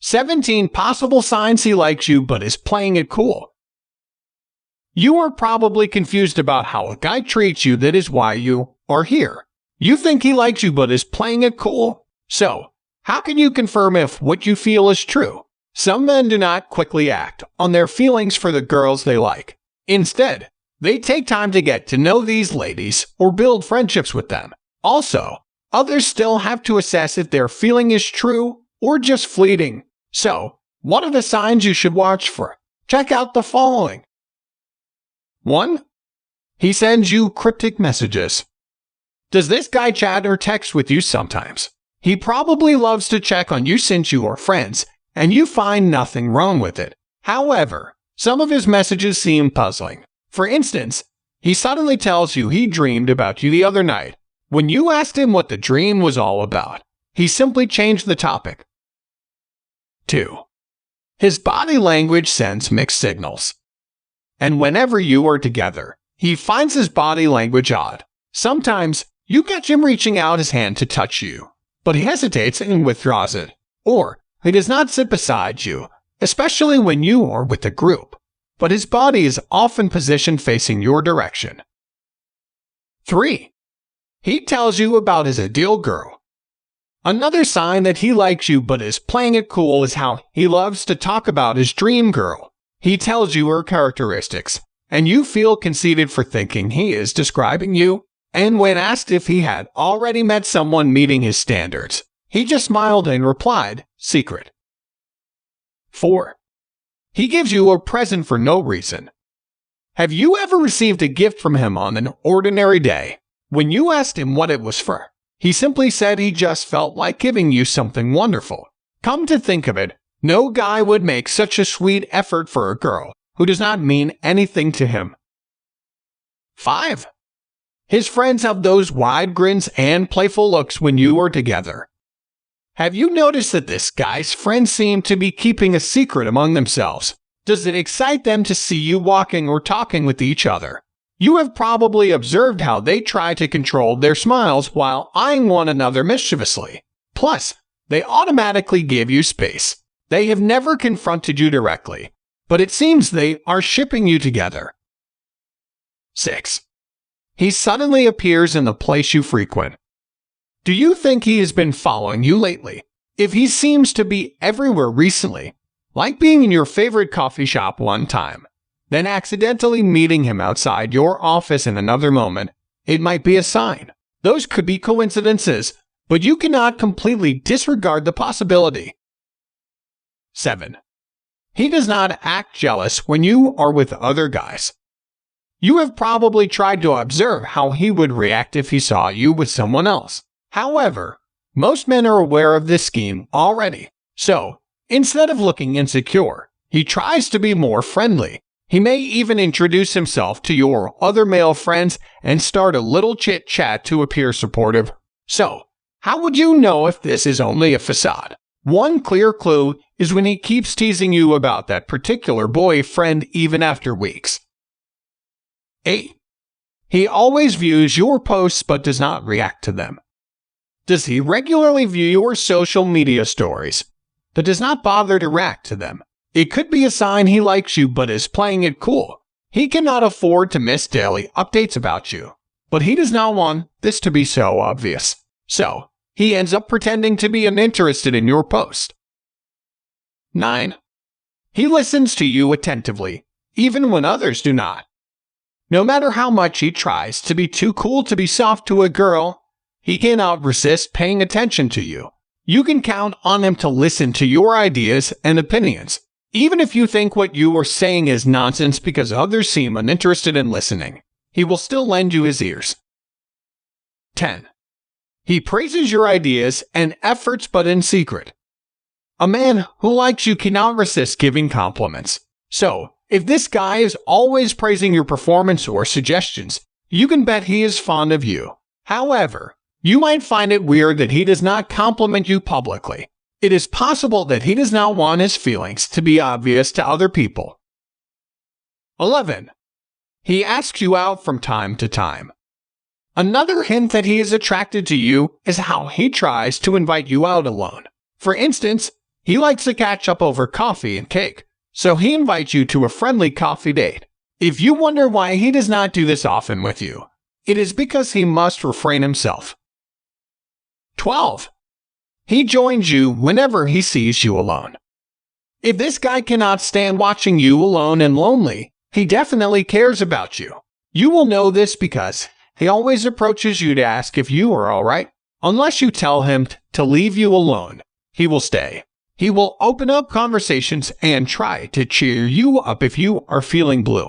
17 possible signs he likes you but is playing it cool. You are probably confused about how a guy treats you. That is why you are here. You think he likes you but is playing it cool. So, how can you confirm if what you feel is true? Some men do not quickly act on their feelings for the girls they like. Instead, they take time to get to know these ladies or build friendships with them. Also, others still have to assess if their feeling is true or just fleeting. So, what are the signs you should watch for? Check out the following. 1. He sends you cryptic messages. Does this guy chat or text with you sometimes? He probably loves to check on you since you are friends, and you find nothing wrong with it. However, some of his messages seem puzzling. For instance, he suddenly tells you he dreamed about you the other night. When you asked him what the dream was all about, he simply changed the topic. 2. His body language sends mixed signals. And whenever you are together, he finds his body language odd. Sometimes, you catch him reaching out his hand to touch you, but he hesitates and withdraws it. Or, he does not sit beside you, especially when you are with a group, but his body is often positioned facing your direction. 3. He tells you about his ideal girl. Another sign that he likes you but is playing it cool is how he loves to talk about his dream girl. He tells you her characteristics, and you feel conceited for thinking he is describing you. And when asked if he had already met someone meeting his standards, he just smiled and replied, secret. 4. He gives you a present for no reason. Have you ever received a gift from him on an ordinary day? When you asked him what it was for, he simply said he just felt like giving you something wonderful. Come to think of it, no guy would make such a sweet effort for a girl who does not mean anything to him. 5. His friends have those wide grins and playful looks when you are together. Have you noticed that this guy's friends seem to be keeping a secret among themselves? Does it excite them to see you walking or talking with each other? You have probably observed how they try to control their smiles while eyeing one another mischievously. Plus, they automatically give you space. They have never confronted you directly, but it seems they are shipping you together. 6. He suddenly appears in the place you frequent. Do you think he has been following you lately? If he seems to be everywhere recently, like being in your favorite coffee shop one time, then accidentally meeting him outside your office in another moment, it might be a sign. Those could be coincidences, but you cannot completely disregard the possibility. 7. He does not act jealous when you are with other guys. You have probably tried to observe how he would react if he saw you with someone else. However, most men are aware of this scheme already. So, instead of looking insecure, he tries to be more friendly. He may even introduce himself to your other male friends and start a little chit-chat to appear supportive. So, how would you know if this is only a facade? One clear clue is when he keeps teasing you about that particular boyfriend even after weeks. 8. He always views your posts but does not react to them. Does he regularly view your social media stories but does not bother to react to them? It could be a sign he likes you but is playing it cool. He cannot afford to miss daily updates about you, but he does not want this to be so obvious. So, he ends up pretending to be uninterested in your post. 9. He listens to you attentively, even when others do not. No matter how much he tries to be too cool to be soft to a girl, he cannot resist paying attention to you. You can count on him to listen to your ideas and opinions, even if you think what you are saying is nonsense because others seem uninterested in listening. He will still lend you his ears. 10. He praises your ideas and efforts but in secret. A man who likes you cannot resist giving compliments. So, if this guy is always praising your performance or suggestions, you can bet he is fond of you. However, you might find it weird that he does not compliment you publicly. It is possible that he does not want his feelings to be obvious to other people. 11. He asks you out from time to time. Another hint that he is attracted to you is how he tries to invite you out alone. For instance, He likes to catch up over coffee and cake, so he invites you to a friendly coffee date. If you wonder why he does not do this often with you, it is because he must refrain himself. 12. He joins you whenever he sees you alone. If this guy cannot stand watching you alone and lonely, he definitely cares about you. You will know this because he always approaches you to ask if you are alright. Unless you tell him to leave you alone, he will stay. He will open up conversations and try to cheer you up if you are feeling blue.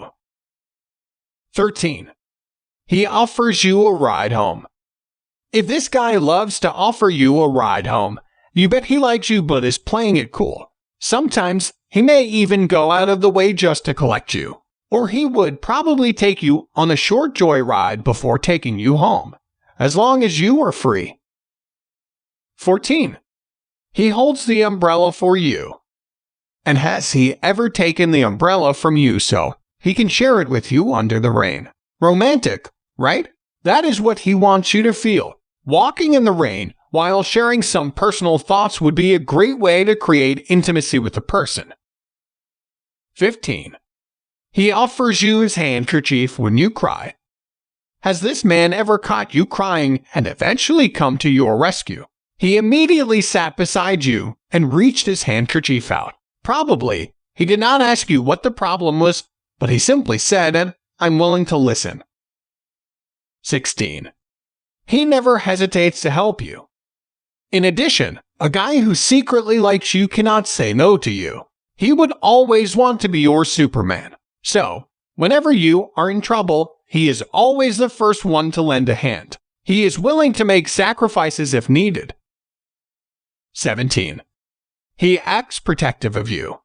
13. He offers you a ride home. If this guy loves to offer you a ride home, you bet he likes you but is playing it cool. Sometimes he may even go out of the way just to collect you, or he would probably take you on a short joyride before taking you home, as long as you are free. 14. He holds the umbrella for you. And has he ever taken the umbrella from you so he can share it with you under the rain? Romantic, right? That is what he wants you to feel. Walking in the rain while sharing some personal thoughts would be a great way to create intimacy with the person. 15. He offers you his handkerchief when you cry. Has this man ever caught you crying and eventually come to your rescue? He immediately sat beside you and reached his handkerchief out. Probably, he did not ask you what the problem was, but he simply said, "I'm willing to listen." 16. He never hesitates to help you. In addition, a guy who secretly likes you cannot say no to you. He would always want to be your Superman. So, whenever you are in trouble, he is always the first one to lend a hand. He is willing to make sacrifices if needed. 17. He acts protective of you.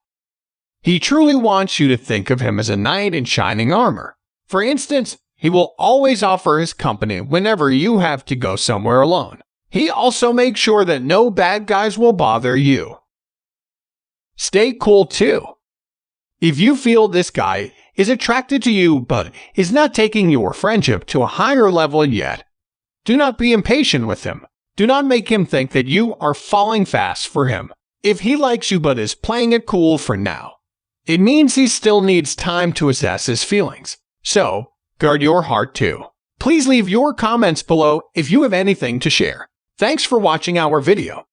He truly wants you to think of him as a knight in shining armor. For instance, he will always offer his company whenever you have to go somewhere alone. He also makes sure that no bad guys will bother you. Stay cool too. If you feel this guy is attracted to you but is not taking your friendship to a higher level yet, do not be impatient with him. Do not make him think that you are falling fast for him. If he likes you but is playing it cool for now, it means he still needs time to assess his feelings. So, guard your heart too. Please leave your comments below if you have anything to share. Thanks for watching our video.